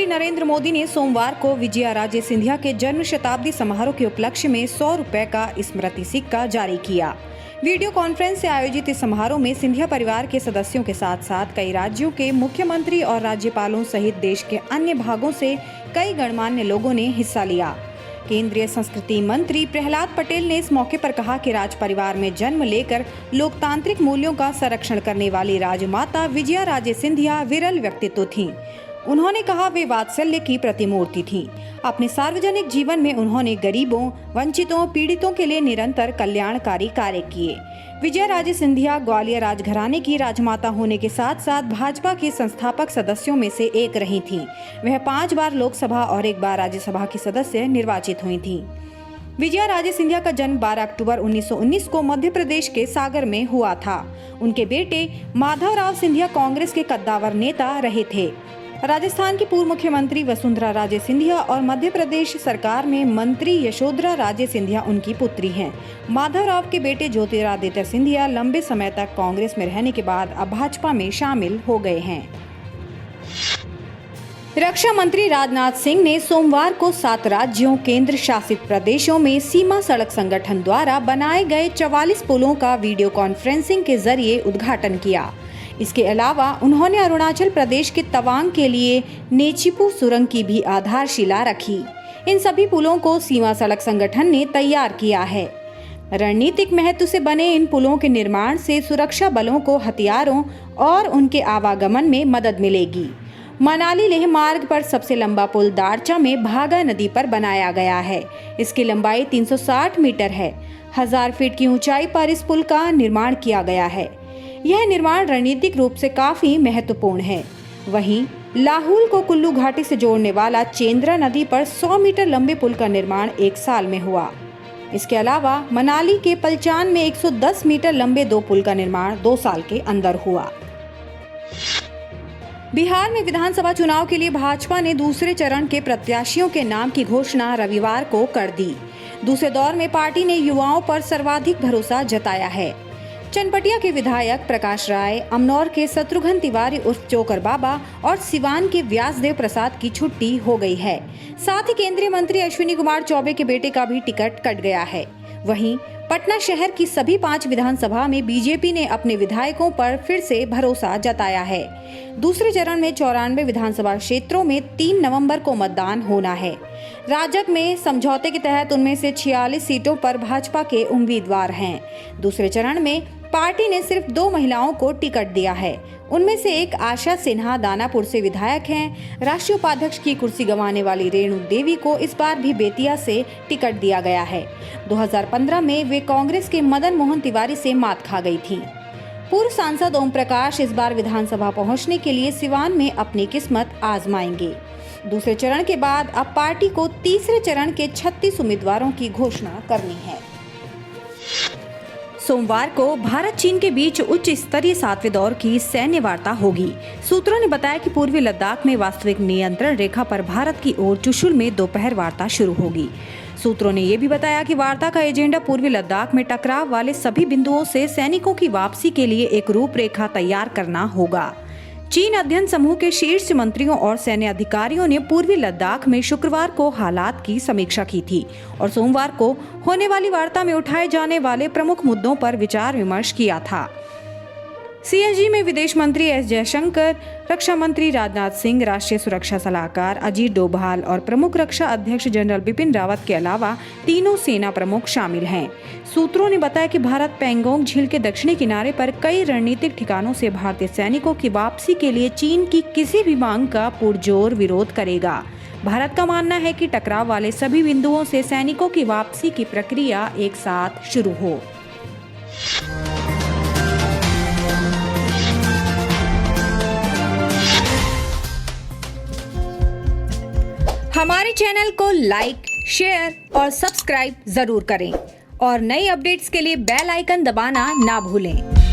प्रधानमंत्री नरेंद्र मोदी ने सोमवार को विजयाराजे सिंधिया के जन्म शताब्दी समारोह के उपलक्ष्य में 100 रुपए का स्मृति सिक्का जारी किया। वीडियो कॉन्फ्रेंस से आयोजित इस समारोह में सिंधिया परिवार के सदस्यों के साथ साथ कई राज्यों के मुख्यमंत्री और राज्यपालों सहित देश के अन्य भागों से कई गणमान्य लोगों ने हिस्सा लिया। केंद्रीय संस्कृति मंत्री प्रहलाद पटेल ने इस मौके पर कहा कि राज परिवार में जन्म लेकर लोकतांत्रिक मूल्यों का संरक्षण करने वाली राजमाता विजयाराजे सिंधिया विरल व्यक्तित्व थीं। उन्होंने कहा वे वात्सल्य की प्रतिमूर्ति थीं। अपने सार्वजनिक जीवन में उन्होंने गरीबों, वंचितों, पीड़ितों के लिए निरंतर कल्याणकारी कार्य किए। विजयाराजे सिंधिया ग्वालियर राजघराने की राजमाता होने के साथ साथ भाजपा के संस्थापक सदस्यों में से एक रही थीं। वह 5 बार लोकसभा और 1 बार राज्यसभा की सदस्य निर्वाचित हुई थीं। विजयाराजे सिंधिया का जन्म 12 अक्टूबर 1919 को मध्य प्रदेश के सागर में हुआ था। उनके बेटे माधवराव सिंधिया कांग्रेस के कद्दावर नेता रहे थे। राजस्थान की पूर्व मुख्यमंत्री वसुंधरा राजे सिंधिया और मध्य प्रदेश सरकार में मंत्री यशोधरा राजे सिंधिया उनकी पुत्री हैं। माधवराव के बेटे ज्योतिरादित्य सिंधिया लंबे समय तक कांग्रेस में रहने के बाद अब भाजपा में शामिल हो गए हैं। रक्षा मंत्री राजनाथ सिंह ने सोमवार को 7 राज्यों, केंद्र शासित प्रदेशों में सीमा सड़क संगठन द्वारा बनाए गए 44 पुलों का वीडियो कॉन्फ्रेंसिंग के जरिए उद्घाटन किया। इसके अलावा उन्होंने अरुणाचल प्रदेश के तवांग के लिए नेचिपू सुरंग की भी आधारशिला रखी। इन सभी पुलों को सीमा सड़क संगठन ने तैयार किया है। रणनीतिक महत्व से बने इन पुलों के निर्माण से सुरक्षा बलों को हथियारों और उनके आवागमन में मदद मिलेगी। मनाली लेह मार्ग पर सबसे लंबा पुल दारचा में भागा नदी पर बनाया गया है। इसकी लंबाई 360 मीटर है। 1000 फीट की ऊंचाई पर इस पुल का निर्माण किया गया है। यह निर्माण रणनीतिक रूप से काफी महत्वपूर्ण है। वहीं लाहुल को कुल्लू घाटी से जोड़ने वाला चेंद्रा नदी पर 100 मीटर लंबे पुल का निर्माण 1 साल में हुआ। इसके अलावा मनाली के पलचान में 110 मीटर लंबे 2 पुल का निर्माण 2 साल के अंदर हुआ। बिहार में विधानसभा चुनाव के लिए भाजपा ने दूसरे चरण के प्रत्याशियों के नाम की घोषणा रविवार को कर दी। दूसरे दौर में पार्टी ने युवाओं पर सर्वाधिक भरोसा जताया है। चनपटिया के विधायक प्रकाश राय, अमनौर के शत्रुघ्न तिवारी उर्फ चोकर बाबा और सिवान के व्यासदेव प्रसाद की छुट्टी हो गई है। साथ ही केंद्रीय मंत्री अश्विनी कुमार चौबे के बेटे का भी टिकट कट गया है। वहीं पटना शहर की सभी 5 विधानसभा में बीजेपी ने अपने विधायकों पर फिर से भरोसा जताया है। दूसरे चरण में 94 विधानसभा क्षेत्रों में 3 नवंबर को मतदान होना है। राजग में समझौते के तहत उनमें से 46 सीटों पर भाजपा के उम्मीदवार हैं। दूसरे चरण में पार्टी ने सिर्फ 2 महिलाओं को टिकट दिया है। उनमें से एक आशा सिन्हा दानापुर से विधायक हैं। राष्ट्रीय उपाध्यक्ष की कुर्सी गंवाने वाली रेणु देवी को इस बार भी बेतिया से टिकट दिया गया है। 2015 में वे कांग्रेस के मदन मोहन तिवारी से मात खा गई थीं। पूर्व सांसद ओम प्रकाश इस बार विधानसभा पहुंचने के लिए सिवान में अपनी किस्मत आजमाएंगे। दूसरे चरण के बाद अब पार्टी को तीसरे चरण के 36 उम्मीदवारों की घोषणा करनी है। सोमवार को भारत चीन के बीच उच्च स्तरीय 7वें दौर की सैन्य वार्ता होगी। सूत्रों ने बताया कि पूर्वी लद्दाख में वास्तविक नियंत्रण रेखा पर भारत की ओर चुशुल में दोपहर वार्ता शुरू होगी। सूत्रों ने ये भी बताया कि वार्ता का एजेंडा पूर्वी लद्दाख में टकराव वाले सभी बिंदुओं से सैनिकों की वापसी के लिए एक रूपरेखा तैयार करना होगा। चीन अध्ययन समूह के शीर्ष मंत्रियों और सैन्य अधिकारियों ने पूर्वी लद्दाख में शुक्रवार को हालात की समीक्षा की थी और सोमवार को होने वाली वार्ता में उठाए जाने वाले प्रमुख मुद्दों पर विचार विमर्श किया था। सीएसजी में विदेश मंत्री एस जयशंकर, रक्षा मंत्री राजनाथ सिंह, राष्ट्रीय सुरक्षा सलाहकार अजीत डोभाल और प्रमुख रक्षा अध्यक्ष जनरल बिपिन रावत के अलावा तीनों सेना प्रमुख शामिल हैं। सूत्रों ने बताया कि भारत पैंगोंग झील के दक्षिणी किनारे पर कई रणनीतिक ठिकानों से भारतीय सैनिकों की वापसी के लिए चीन की किसी भी मांग का पुरजोर विरोध करेगा। भारत का मानना है कि टकराव वाले सभी बिंदुओं से सैनिकों की वापसी की प्रक्रिया एक साथ शुरू हो। हमारे चैनल को लाइक, शेयर और सब्सक्राइब जरूर करें और नई अपडेट्स के लिए बेल आइकन दबाना ना भूलें।